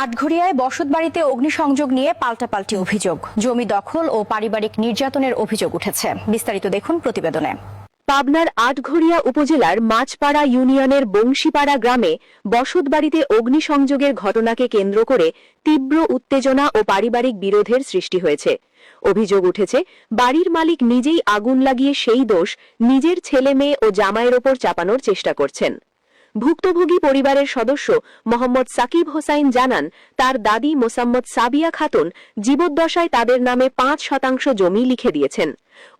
আটঘরিয়ায় বসতবাড়িতে অগ্নিসংযোগ নিয়ে পাল্টাপাল্টি অভিযোগ, জমি দখল ও পারিবারিক নির্যাতনের অভিযোগ উঠেছে। বিস্তারিত দেখুন প্রতিবেদনে। পাবনার আটঘরিয়া উপজেলার মাছপাড়া ইউনিয়নের বংশীপাড়া গ্রামে বসতবাড়িতে অগ্নিসংযোগের ঘটনাকে কেন্দ্র করে তীব্র উত্তেজনা ও পারিবারিক বিরোধের সৃষ্টি হয়েছে। অভিযোগ উঠেছে, বাড়ির মালিক নিজেই আগুন লাগিয়ে সেই দোষ নিজের ছেলে মেয়ে ও জামাইয়ের ওপর চাপানোর চেষ্টা করছেন। ভুক্তভোগী পরিবারের সদস্য মোহাম্মদ সাকিব হোসাইন জানান, তার দাদি মোসাম্মদ সাবিয়া খাতুন জীবদ্দশায় তাদের নামে ৫% জমি লিখে দিয়েছেন।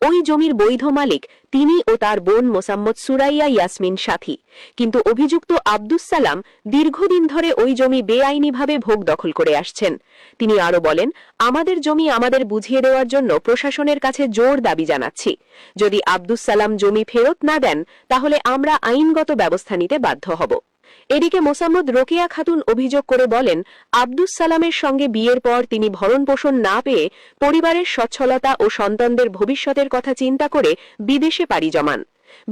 ওই জমির বৈধ মালিক তিনি ও তার বোন মোসাম্মদ সুরাইয়া ইয়াসমিন সাথী। কিন্তু অভিযুক্ত আব্দুস সালাম দীর্ঘদিন ধরে ওই জমি বেআইনিভাবে ভোগ দখল করে আসছেন। তিনি আরো বলেন, আমাদের জমি আমাদের বুঝিয়ে দেওয়ার জন্য প্রশাসনের কাছে জোর দাবি জানাচ্ছি। যদি আব্দুস সালাম জমি ফেরত না দেন তাহলে আমরা আইনগত ব্যবস্থা নিতে বাধ্য হব। এদিকে মোসাম্মদ রোকেয়া খাতুন অভিযোগ করে বলেন, আব্দুস সালামের সঙ্গে বিয়ের পর তিনি ভরণপোষণ না পেয়ে পরিবারের সচ্ছলতা ও সন্তানদের ভবিষ্যতের কথা চিন্তা করে বিদেশে পাড়ি জমান।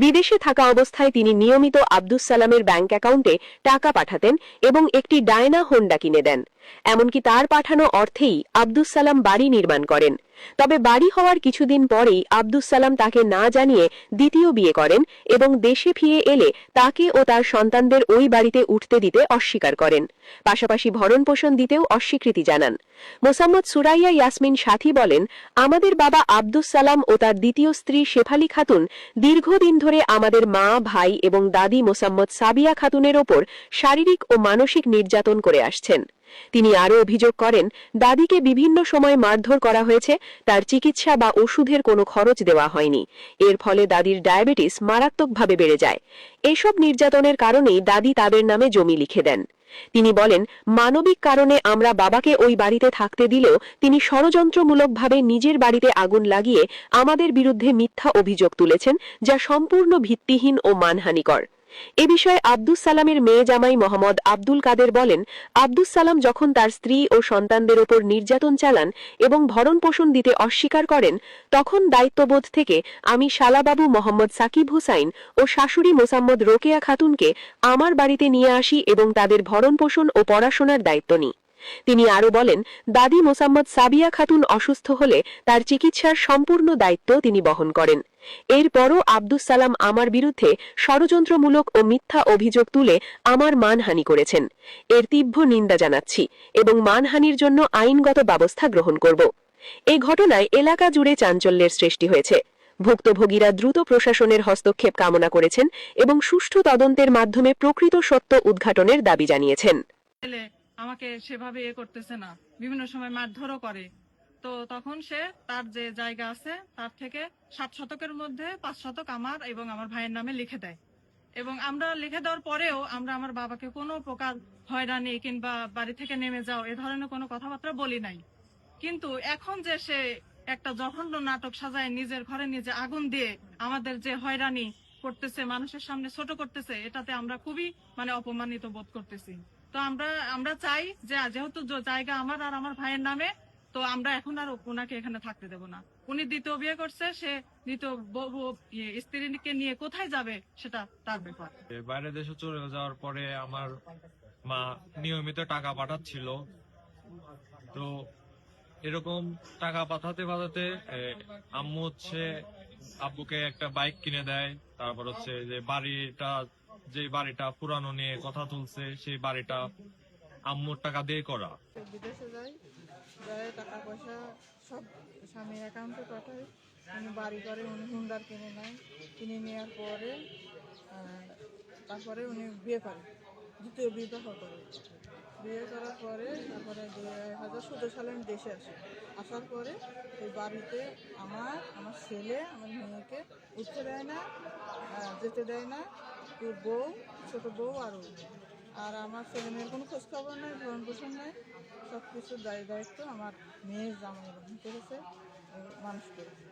বিদেশে থাকা অবস্থায় তিনি নিয়মিত আব্দুস সালামের ব্যাংক অ্যাকাউন্টে টাকা পাঠাতেন এবং একটি ডায়না হোন্ডা কিনে দেন। এমনকি তার পাঠানো অর্থেই আব্দুস সালাম বাড়ি নির্মাণ করেন। তবে বাড়ি হওয়ার কিছুদিন পরেই আব্দুস সালাম তাকে না জানিয়ে দ্বিতীয় বিয়ে করেন এবং দেশে ফিরে এলে তাকে ও তার সন্তানদের ওই বাড়িতে উঠতে দিতে অস্বীকার করেন। পাশাপাশি ভরণপোষণ দিতেও অস্বীকৃতি জানান। মোসাম্মদ সুরাইয়া ইয়াসমিন সাথী বলেন, আমাদের বাবা আব্দুস সালাম ও তার দ্বিতীয় স্ত্রী শেফালি খাতুন দীর্ঘদিন ধরে আমাদের মা, ভাই এবং দাদি মোসাম্মদ সাবিয়া খাতুনের ওপর শারীরিক ও মানসিক নির্যাতন করে আসছেন। তিনি আরও অভিযোগ করেন, দাদিকে বিভিন্ন সময় মারধর করা হয়েছে, তার চিকিৎসা বা ওষুধের কোনো খরচ দেওয়া হয়নি। এর ফলে দাদির ডায়াবেটিস মারাত্মকভাবে বেড়ে যায়। এসব নির্যাতনের কারণেই দাদি তাদের নামে জমি লিখে দেন। তিনি বলেন, মানবিক কারণে আমরা বাবাকে ওই বাড়িতে থাকতে দিলেও তিনি ষড়যন্ত্রমূলকভাবে নিজের বাড়িতে আগুন লাগিয়ে আমাদের বিরুদ্ধে মিথ্যা অভিযোগ তুলেছেন, যা সম্পূর্ণ ভিত্তিহীন ও মানহানিকর। এ বিষয়ে আব্দুস সালামের মেয়ে জামাই মোহাম্মদ আব্দুল কাদের বলেন, আব্দুস সালাম যখন তার স্ত্রী ও সন্তানদের ওপর নির্যাতন চালান এবং ভরণপোষণ দিতে অস্বীকার করেন, তখন দায়িত্ববোধ থেকে আমি শালাবাবু মোহাম্মদ সাকিব হুসাইন ও শাশুড়ি মোসাম্মদ রোকেয়া খাতুনকে আমার বাড়িতে নিয়ে আসি এবং তাদের ভরণপোষণ ও পড়াশোনার দায়িত্ব নিই। তিনি আরো বলেন, দাদি মোসাম্মদ সাবিয়া খাতুন অসুস্থ হলে তার চিকিৎসার সম্পূর্ণ দায়িত্ব তিনি বহন করেন। এরপরও আব্দুস সালাম আমার বিরুদ্ধে ষড়যন্ত্রমূলক ও মিথ্যা অভিযোগ তুলে আমার মানহানি করেছেন। এর তীব্র নিন্দা জানাচ্ছি এবং মানহানির জন্য আইনগত ব্যবস্থা গ্রহণ করব। এই ঘটনায় এলাকা জুড়ে চাঞ্চল্যের সৃষ্টি হয়েছে। ভুক্তভোগীরা দ্রুত প্রশাসনের হস্তক্ষেপ কামনা করেছেন এবং সুষ্ঠু তদন্তের মাধ্যমে প্রকৃত সত্য উদ্ঘাটনের দাবি জানিয়েছেন। আমাকে সেভাবে করতেছে না, বিভিন্ন সময় মারধরও করে। তো তখন সে তার যে জায়গা আছে তার থেকে 7 শতকের মধ্যে 5 শতক আমার এবং আমার ভাইয়ের নামে লিখে দেয়। এবং আমরা লিখে দেওয়ার পরেও আমরা আমার বাবাকে কোনো প্রকার হয়রানি কিংবা বাড়ি থেকে নেমে যাও এ ধরনের কোনো কথাবার্তা বলি নাই। কিন্তু এখন যে সে একটা জঘন্য নাটক সাজায় নিজের ঘরে নিজে আগুন দিয়ে আমাদের যে হয়রানি করতেছে, মানুষের সামনে ছোট করতেছে, এটাতে আমরা খুবই অপমানিত বোধ করতেছি। তো আমরা চাই যে যেহেতু জায়গা আমার আর আমার ভাইয়ের নামে, তো আমরা এখন আর ওনাকে এখানে থাকতে দেব না। উনি দ্বিতীয় বিয়ে করছে, সে দ্বিতীয় স্ত্রীকে নিয়ে কোথায় যাবে সেটা তার ব্যাপার। বাইরে দেশে চলে যাওয়ার পরে আমার মা নিয়মিত টাকা পাঠাচ্ছিল। তো এরকম টাকা পাঠাতে পাঠাতে আম্মু আব্বুকে একটা বাইক কিনে দেয়। তারপর যে বাড়িটা পুরানো নিয়ে কথা তুলছে, সেই বাড়িটা আম্মুর টাকা দিয়ে করা। বিদেশে যায় টাকা পয়সা সব স্বামীর অ্যাকাউন্টে পাঠায়। উনি বাড়ি করে, উনি হুন্ডার কিনে নেয়। কিনে নেওয়ার পরে তারপরে উনি বিয়ে করে, দ্বিতীয় বিবাহ করে। বিয়ে করার পরে তারপরে 2014 সালে আমি দেশে আসি। আসার পরে ওই বাড়িতে আমার ছেলে, আমার মেয়েকে উঠতে দেয় না, যেতে দেয় না। তোর বউ, ছোটো বউ আর আমার ছেলে মেয়ের কোনো খোঁজখবর নেই, ভরণ পোষণ নেই। সব কিছুর দায়িত্ব আমার মেয়ের জামাই করেছে, মানুষ করেছে।